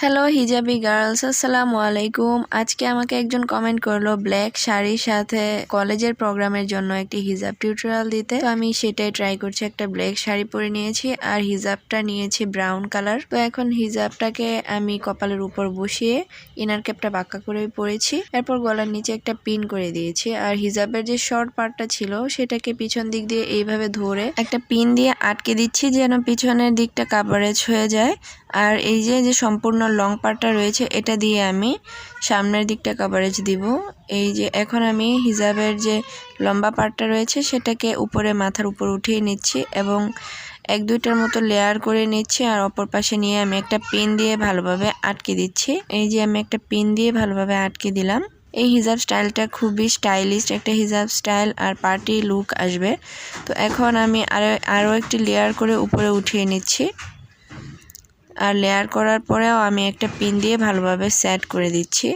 Hello hijabi girls, আসসালামু আলাইকুম। আজকে আমাকে একজন কমেন্ট করলো ব্ল্যাক শাড়ির সাথে কলেজের প্রোগ্রামের জন্য একটি হিজাব টিউটোরিয়াল দিতে। তো আমি সেটাই ট্রাই করছি। একটা ব্ল্যাক শাড়ি পরে নিয়েছি আর হিজাবটা নিয়েছি ব্রাউন কালার। তো এখন হিজাবটাকে আমি কপালের উপর বসিয়ে ইনার ক্যাপটা বাঁকা করে পরেছি। এরপর গলার নিচে একটা পিন করে দিয়েছি। আর হিজাবের যে শর্ট পার্টটা ছিল সেটাকে পিছন দিক দিয়ে এইভাবে ধরে একটা পিন দিয়ে আটকে দিচ্ছি যেন পিছনের দিকটা কাভারেজ হয়ে যায়। আর এই যে সম্পূর্ণ লং পার্টটা রয়েছে এটা দিয়ে আমি সামনের দিকটা কভারেজ দিব। এই যে এখন আমি হিজাবের যে লম্বা পার্টটা রয়েছে সেটাকে উপরে মাথার উপর উঠিয়ে নিচ্ছি এবং এক দুইটার মতো লেয়ার করে নিচ্ছি। আর অপর পাশে নিয়ে আমি একটা পিন দিয়ে ভালোভাবে আটকে দিচ্ছি। এই যে আমি একটা পিন দিয়ে ভালোভাবে আটকে দিলাম। এই হিজাব স্টাইলটা খুবই স্টাইলিশ একটা হিজাব স্টাইল আর পার্টি লুক আসবে। তো এখন আমি আরও একটি লেয়ার করে উপরে উঠিয়ে নিচ্ছি। আর লেয়ার করার পরেও আমি একটা পিন দিয়ে ভালোভাবে সেট করে দিচ্ছি।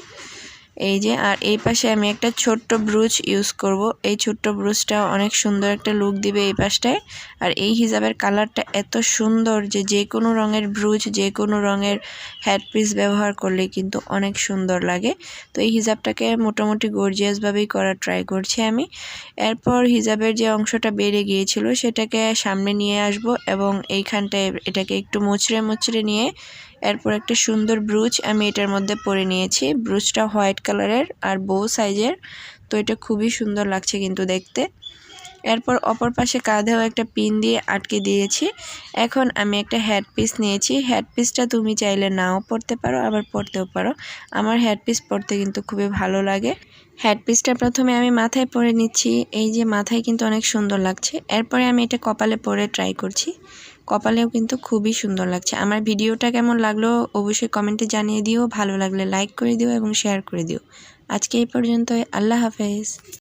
এই যে আর এই পাশে আমি একটা ছোট্ট ব্রুচ ইউজ করব। এই ছোট্ট ব্রুচটা অনেক সুন্দর একটা লুক দিবে এই পাশটায়। আর এই হিজাবের কালারটা এত সুন্দর যে কোনো রঙের ব্রুচ যে কোনো রঙের হেডপিস ব্যবহার করলে কিন্তু অনেক সুন্দর লাগে। তো এই হিজাবটাকে মোটামুটি গর্জিয়াসভাবেই করার ট্রাই করছি আমি। এরপর হিজাবের যে অংশটা বেড়ে গিয়েছিল সেটাকে সামনে নিয়ে আসব এবং এইখানটায় এটাকে একটু মুচড়ে নিয়ে এরপর একটা সুন্দর ব্রুচ আমি এটার মধ্যে পরে নিয়েছি। ব্রুচটা হোয়াইট কালারের আর বো সাইজের। তো এটা খুবই সুন্দর লাগছে কিন্তু দেখতে। এরপর অপর পাশে কাঁধেও একটা পিন দিয়ে আটকে দিয়েছি। এখন আমি একটা হেডপিস নিয়েছি। হেডপিসটা তুমি চাইলে নাও পরতে পারো আবার পরতেও পারো। আমার হেডপিস পরতে কিন্তু খুবই ভালো লাগে। হেডপিসটা প্রথমে আমি মাথায় পরে নিচ্ছি। এই যে মাথায় কিন্তু অনেক সুন্দর লাগছে। এরপরে আমি এটা কপালে পরে ট্রাই করছি। কপালেও কিন্তু খুবই সুন্দর লাগছে। আমার ভিডিওটা কেমন লাগলো অবশ্যই কমেন্টে জানিয়ে দিও। ভালো লাগলে লাইক করে দিও এবং শেয়ার করে দিও। আজকে এই পর্যন্তই। আল্লাহ হাফেজ।